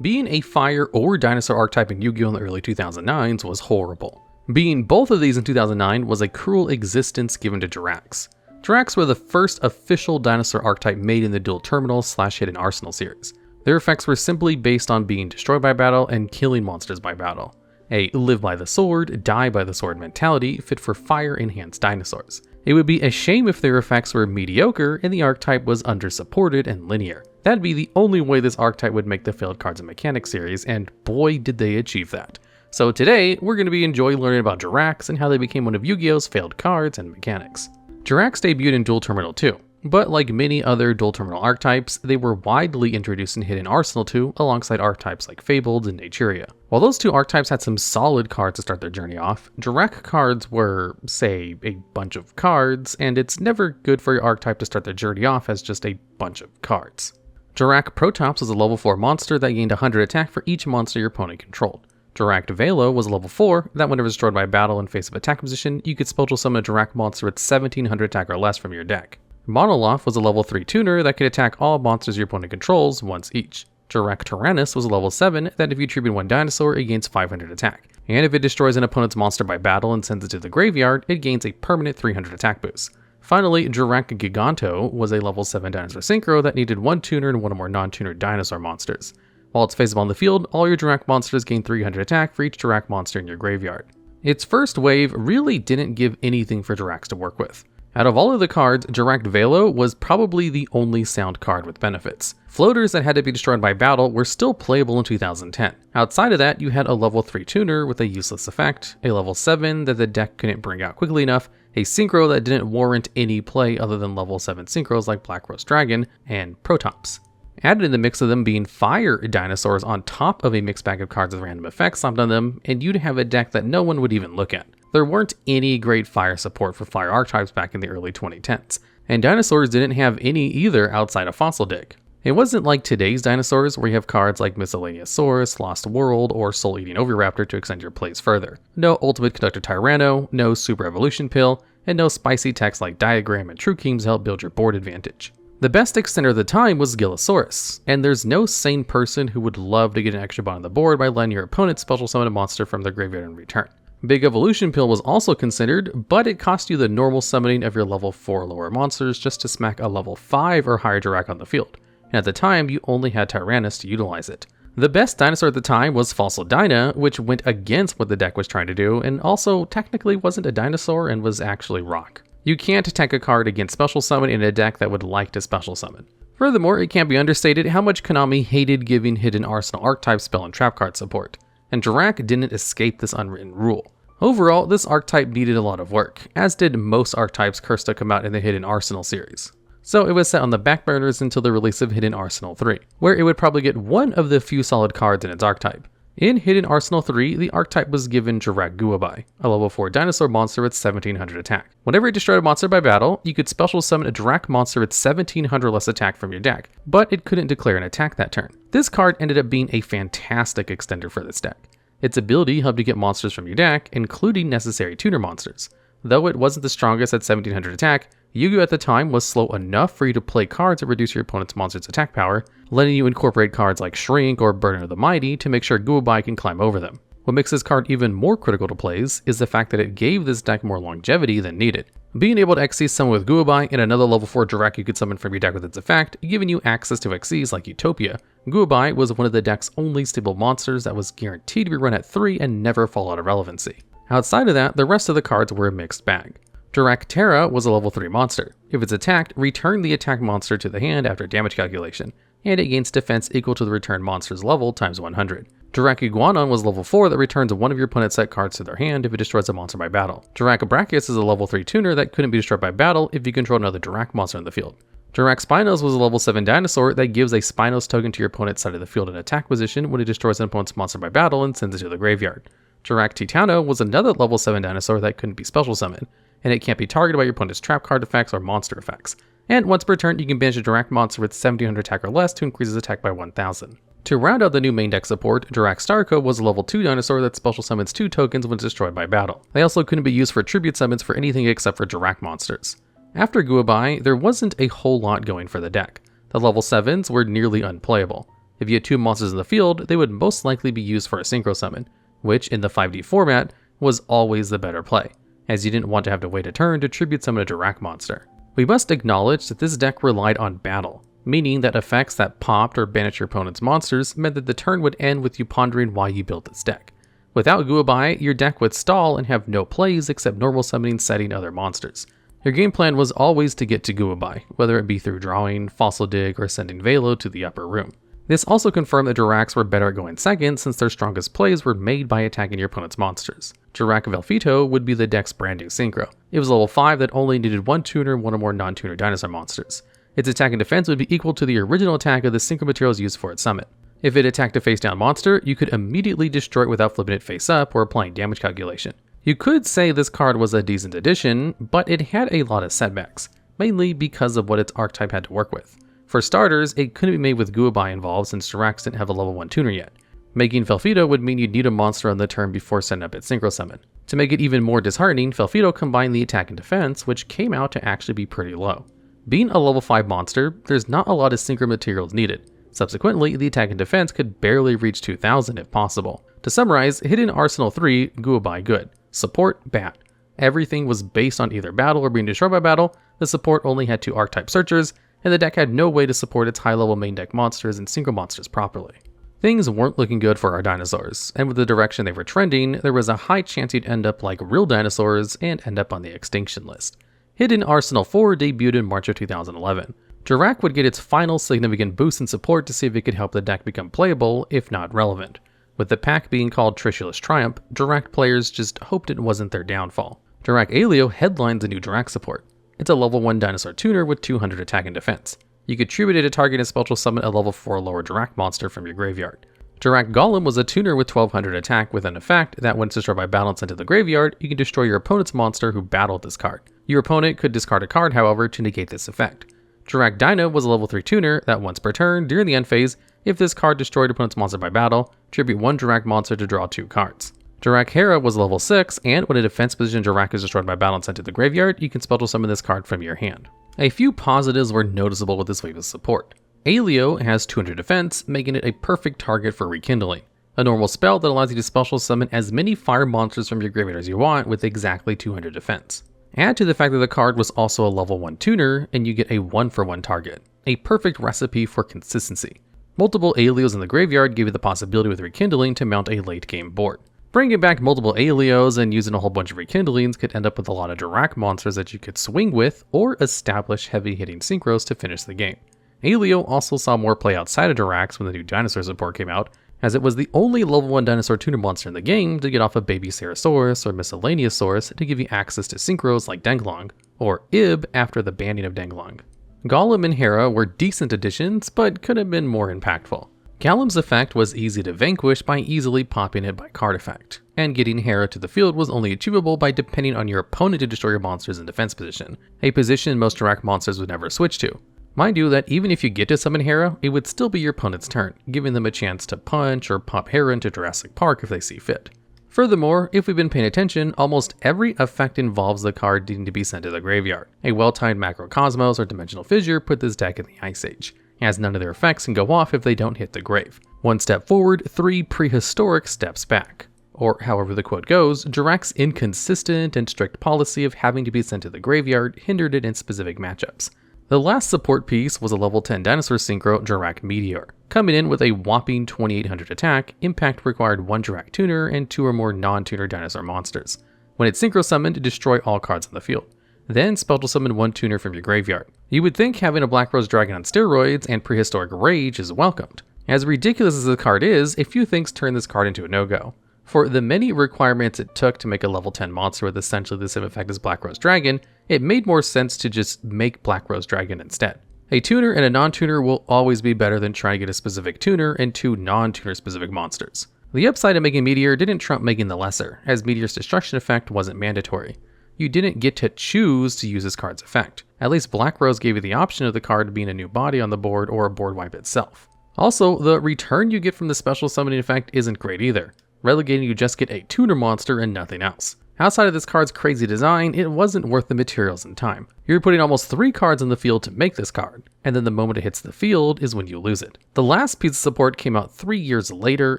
Being a fire or dinosaur archetype in Yu-Gi-Oh! In the early 2009s was horrible. Being both of these in 2009 was a cruel existence given to Jurracs. Jurracs were the first official dinosaur archetype made in the Duel Terminal / Hidden Arsenal series. Their effects were simply based on being destroyed by battle and killing monsters by battle. A live by the sword, die by the sword mentality fit for fire-enhanced dinosaurs. It would be a shame if their effects were mediocre and the archetype was undersupported and linear. That'd be the only way this archetype would make the Failed Cards and Mechanics series, and boy did they achieve that. So today, we're going to be enjoying learning about Jurracs and how they became one of Yu-Gi-Oh's failed cards and mechanics. Jurracs debuted in Duel Terminal 2, but like many other Duel Terminal archetypes, they were widely introduced in Hidden Arsenal 2 alongside archetypes like Fabled and Naturia. While those two archetypes had some solid cards to start their journey off, Jurrac cards were, say, a bunch of cards, and it's never good for your archetype to start their journey off as just a bunch of cards. Jurrac Protops was a level 4 monster that gained 100 attack for each monster your opponent controlled. Jurrac Velo was a level 4 that whenever destroyed by battle in face of attack position, you could special summon a Jurrac monster with 1700 attack or less from your deck. Monoloth was a level 3 tuner that could attack all monsters your opponent controls once each. Jurrac Tyrannus was a level 7 that if you tribute one dinosaur, it gains 500 attack. And if it destroys an opponent's monster by battle and sends it to the graveyard, it gains a permanent 300 attack boost. Finally, Jurrac Giganto was a level 7 dinosaur synchro that needed one tuner and one or more non-tuner dinosaur monsters. While it's faceable on the field, all your Jurrac monsters gain 300 attack for each Jurrac monster in your graveyard. Its first wave really didn't give anything for Jurracs to work with. Out of all of the cards, Jurrac Velo was probably the only sound card with benefits. Floaters that had to be destroyed by battle were still playable in 2010. Outside of that, you had a level 3 tuner with a useless effect, a level 7 that the deck couldn't bring out quickly enough, a synchro that didn't warrant any play other than level 7 synchros like Black Rose Dragon, and Protops. Added in the mix of them being fire dinosaurs on top of a mixed bag of cards with random effects slapped on them, and you'd have a deck that no one would even look at. There weren't any great fire support for fire archetypes back in the early 2010s, and dinosaurs didn't have any either outside of Fossil Dig. It wasn't like today's dinosaurs where you have cards like Miscellaneous Saurus, Lost World, or Soul Eating Oviraptor to extend your plays further. No Ultimate Conductor Tyranno, no Super Evolution Pill, and no spicy text like Diagram and True Kings to help build your board advantage. The best extender of the time was Gillosaurus, and there's no sane person who would love to get an extra bot on the board by letting your opponent special summon a monster from their graveyard in return. Big Evolution Pill was also considered, but it cost you the normal summoning of your level 4 or lower monsters just to smack a level 5 or higher Jurrac on the field, and at the time you only had Tyrannus to utilize it. The best dinosaur at the time was Fossil Dyna, which went against what the deck was trying to do, and also technically wasn't a dinosaur and was actually rock. You can't attack a card against special summon in a deck that would like to special summon. Furthermore, it can't be understated how much Konami hated giving Hidden Arsenal archetype spell and trap card support, and Jurrac didn't escape this unwritten rule. Overall, this archetype needed a lot of work, as did most archetypes cursed to come out in the Hidden Arsenal series. So it was set on the back burners until the release of Hidden Arsenal 3, where it would probably get one of the few solid cards in its archetype. In Hidden Arsenal 3, the archetype was given Jurrac Guobai, a level 4 dinosaur monster with 1700 attack. Whenever it destroyed a monster by battle, you could special summon a Jurrac monster with 1700 less attack from your deck, but it couldn't declare an attack that turn. This card ended up being a fantastic extender for this deck. Its ability helped you get monsters from your deck, including necessary tuner monsters. Though it wasn't the strongest at 1700 attack, Yu-Gi-Oh! At the time was slow enough for you to play cards that reduce your opponent's monster's attack power, letting you incorporate cards like Shrink or Burden of the Mighty to make sure Guobai can climb over them. What makes this card even more critical to plays is the fact that it gave this deck more longevity than needed. Being able to XC summon with Guobai and another level 4 Jurrac you could summon from your deck with its effect, giving you access to XCs like Utopia, Guobai was one of the deck's only stable monsters that was guaranteed to be run at 3 and never fall out of relevancy. Outside of that, the rest of the cards were a mixed bag. Jurrac Terra was a level 3 monster. If it's attacked, return the attack monster to the hand after damage calculation, and it gains defense equal to the returned monster's level times 100. Jurrac Iguanon was level 4 that returns one of your opponent's set cards to their hand if it destroys a monster by battle. Jurrac Brachus is a level 3 tuner that couldn't be destroyed by battle if you control another Jurrac monster in the field. Jurrac Spinos was a level 7 dinosaur that gives a Spinos token to your opponent's side of the field in attack position when it destroys an opponent's monster by battle and sends it to the graveyard. Jurrac Titano was another level 7 dinosaur that couldn't be special summoned, and it can't be targeted by your opponent's trap card effects or monster effects. And once per turn, you can banish a Jurrac monster with 1700 attack or less to increase its attack by 1000. To round out the new main deck support, Jurrac Starco was a level 2 dinosaur that special summons 2 tokens when it's destroyed by battle. They also couldn't be used for tribute summons for anything except for Jurrac monsters. After Guobai, there wasn't a whole lot going for the deck. The level 7s were nearly unplayable. If you had 2 monsters in the field, they would most likely be used for a synchro summon, which in the 5D format was always the better play, as you didn't want to have to wait a turn to tribute summon a Jurrac monster. We must acknowledge that this deck relied on battle, meaning that effects that popped or banished your opponent's monsters meant that the turn would end with you pondering why you built this deck. Without Guobai, your deck would stall and have no plays except normal summoning setting other monsters. Your game plan was always to get to Guobai, whether it be through drawing, Fossil Dig, or sending Velo to the upper room. This also confirmed that Jurracs were better at going second since their strongest plays were made by attacking your opponent's monsters. Jurrac Velfito would be the deck's brand new synchro. It was level 5 that only needed 1 tuner and 1 or more non-tuner dinosaur monsters. Its attack and defense would be equal to the original attack of the synchro materials used for its summon. If it attacked a face-down monster, you could immediately destroy it without flipping it face-up or applying damage calculation. You could say this card was a decent addition, but it had a lot of setbacks, mainly because of what its archetype had to work with. For starters, it couldn't be made with Guobai involved since Jurracs didn't have a level 1 tuner yet. Making Velfito would mean you'd need a monster on the turn before setting up its synchro summon. To make it even more disheartening, Velfito combined the attack and defense, which came out to actually be pretty low. Being a level 5 monster, there's not a lot of synchro materials needed. Subsequently, the attack and defense could barely reach 2000 if possible. To summarize, Hidden Arsenal 3, Guobai good. Support, bad. Everything was based on either battle or being destroyed by battle, the support only had 2 archetype searchers, and the deck had no way to support its high-level main deck monsters and synchro monsters properly. Things weren't looking good for our dinosaurs, and with the direction they were trending, there was a high chance you'd end up like real dinosaurs and end up on the extinction list. Hidden Arsenal 4 debuted in March of 2011. Jurrac would get its final significant boost in support to see if it could help the deck become playable, if not relevant. With the pack being called Trishula's Triumph, Jurrac players just hoped it wasn't their downfall. Jurrac Aleo headlines the new Jurrac support. It's a level 1 dinosaur tuner with 200 attack and defense. You could tribute it to target and special summon a level 4 lower Jurrac monster from your graveyard. Jurrac Golem was a tuner with 1200 attack with an effect that when it's destroyed by battle and sent to the graveyard, you can destroy your opponent's monster who battled this card. Your opponent could discard a card, however, to negate this effect. Jurrac Dino was a level 3 tuner that once per turn, during the end phase, if this card destroyed opponent's monster by battle, tribute 1 Jurrac monster to draw 2 cards. Jurrac Hera was level 6, and when a defense position Jurrac is destroyed by battle and sent to the graveyard, you can special summon this card from your hand. A few positives were noticeable with this wave of support. Aleo has 200 defense, making it a perfect target for rekindling. A normal spell that allows you to special summon as many fire monsters from your graveyard as you want with exactly 200 defense. Add to the fact that the card was also a level 1 tuner, and you get a 1-for-1 target. A perfect recipe for consistency. Multiple Aleos in the graveyard give you the possibility with rekindling to mount a late game board. Bringing back multiple Aleos and using a whole bunch of rekindlings could end up with a lot of Jurrac monsters that you could swing with, or establish heavy hitting synchros to finish the game. Aleo also saw more play outside of Jurracs when the new Dinosaur support came out, as it was the only level 1 dinosaur tuner monster in the game to get off a baby Ceratosaurus or Miscellaneousaurus to give you access to synchros like Denglong, or Ib after the banning of Denglong. Golem and Hera were decent additions, but could have been more impactful. Golem's effect was easy to vanquish by easily popping it by card effect, and getting Hera to the field was only achievable by depending on your opponent to destroy your monsters in defense position, a position most Jurrac monsters would never switch to. Mind you that even if you get to summon Hera, it would still be your opponent's turn, giving them a chance to punch or pop Hera into Jurassic Park if they see fit. Furthermore, if we've been paying attention, almost every effect involves the card needing to be sent to the graveyard. A well-timed Macrocosmos or Dimensional Fissure put this deck in the Ice Age, as none of their effects can go off if they don't hit the grave. 1 step forward, 3 prehistoric steps back. Or however the quote goes, Jurrac's inconsistent and strict policy of having to be sent to the graveyard hindered it in specific matchups. The last support piece was a level 10 dinosaur synchro Jurrac Meteor. Coming in with a whopping 2800 attack, impact required 1 Jurrac tuner and 2 or more non-tuner dinosaur monsters. When it's synchro summoned, destroy all cards on the field. Then special summon 1 tuner from your graveyard. You would think having a Black Rose Dragon on steroids and Prehistoric Rage is welcomed. As ridiculous as the card is, a few things turn this card into a no-go. For the many requirements it took to make a level 10 monster with essentially the same effect as Black Rose Dragon, it made more sense to just make Black Rose Dragon instead. A tuner and a non-tuner will always be better than trying to get a specific tuner and 2 non-tuner specific monsters. The upside of making Meteor didn't trump making the lesser, as Meteor's destruction effect wasn't mandatory. You didn't get to choose to use this card's effect. At least Black Rose gave you the option of the card being a new body on the board or a board wipe itself. Also, the return you get from the special summoning effect isn't great either, relegating you just get a tuner monster and nothing else. Outside of this card's crazy design, it wasn't worth the materials and time. You're putting almost 3 cards on the field to make this card, and then the moment it hits the field is when you lose it. The last piece of support came out 3 years later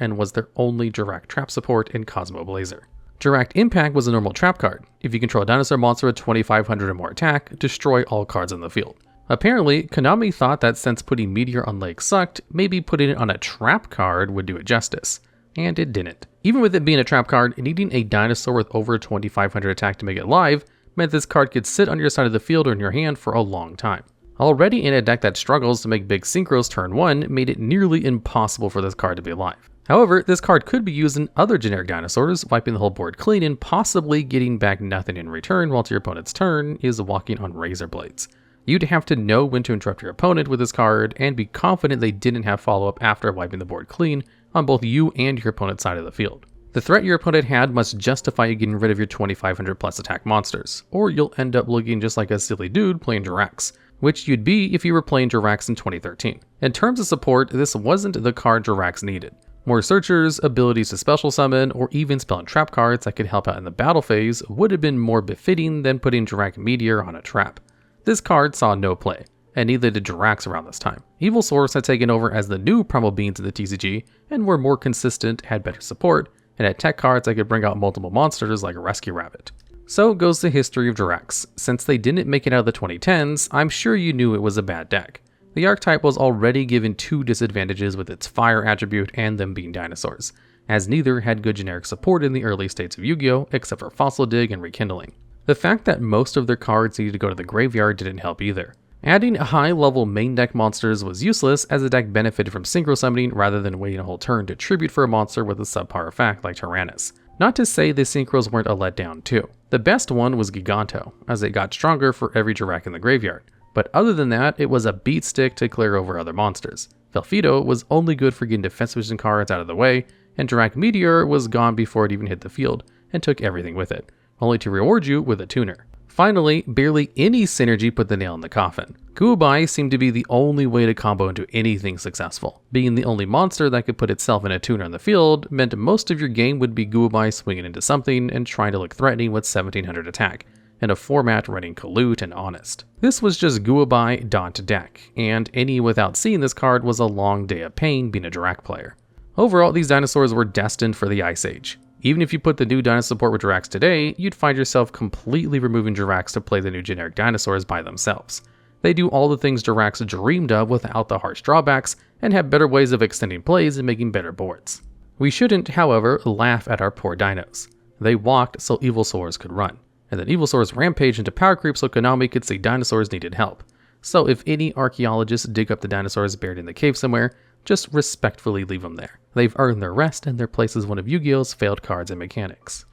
and was their only Jurrac trap support in Cosmo Blazer. Jurrac Impact was a normal trap card. If you control a dinosaur monster with 2500 or more attack, destroy all cards on the field. Apparently, Konami thought that since putting Meteor on Lake sucked, maybe putting it on a trap card would do it justice. And it didn't. Even with it being a trap card, needing a dinosaur with over 2500 attack to make it live meant this card could sit on your side of the field or in your hand for a long time. Already in a deck that struggles to make big synchros turn 1 made it nearly impossible for this card to be alive. However, this card could be used in other generic dinosaurs, wiping the whole board clean and possibly getting back nothing in return while your opponent's turn is walking on razor blades. You'd have to know when to interrupt your opponent with this card and be confident they didn't have follow-up after wiping the board clean on both you and your opponent's side of the field. The threat your opponent had must justify you getting rid of your 2500 plus attack monsters, or you'll end up looking just like a silly dude playing Jurracs, which you'd be if you were playing Jurracs in 2013. In terms of support, this wasn't the card Jurracs needed. More searchers, abilities to special summon, or even spell and trap cards that could help out in the battle phase would have been more befitting than putting Jurrac Meteor on a trap. This card saw no play, and neither did Jurracs around this time. Evilsaurs had taken over as the new Primal Beings in the TCG, and were more consistent, had better support, and had tech cards that could bring out multiple monsters like a Rescue Rabbit. So goes the history of Jurracs. Since they didn't make it out of the 2010s, I'm sure you knew it was a bad deck. The archetype was already given 2 disadvantages with its fire attribute and them being dinosaurs, as neither had good generic support in the early states of Yu-Gi-Oh! Except for Fossil Dig and Rekindling. The fact that most of their cards needed to go to the graveyard didn't help either. Adding high-level main deck monsters was useless as the deck benefited from synchro summoning rather than waiting a whole turn to tribute for a monster with a subpar effect like Tyrannus. Not to say the synchros weren't a letdown too. The best one was Giganto, as it got stronger for every Jurrac in the graveyard. But other than that, it was a beat stick to clear over other monsters. Velfido was only good for getting defense vision cards out of the way, and Jurrac Meteor was gone before it even hit the field, and took everything with it, only to reward you with a tuner. Finally, barely any synergy put the nail in the coffin. Guobai seemed to be the only way to combo into anything successful. Being the only monster that could put itself in a tuner on the field meant most of your game would be Guobai swinging into something and trying to look threatening with 1700 attack, in a format running Colute and Honest. This was just Guobai Daunt deck, and any without seeing this card was a long day of pain being a Jurrac player. Overall, these dinosaurs were destined for the Ice Age. Even if you put the new dinosaur support with Jurracs today, you'd find yourself completely removing Jurracs to play the new generic dinosaurs by themselves. They do all the things Jurracs dreamed of without the harsh drawbacks, and have better ways of extending plays and making better boards. We shouldn't, however, laugh at our poor dinos. They walked so Evilsaurs could run, and then Evilsaurs rampaged into power creep so Konami could see dinosaurs needed help. So if any archaeologists dig up the dinosaurs buried in the cave somewhere, just respectfully leave them there. They've earned their rest, and their place is one of Yu-Gi-Oh's failed cards and mechanics.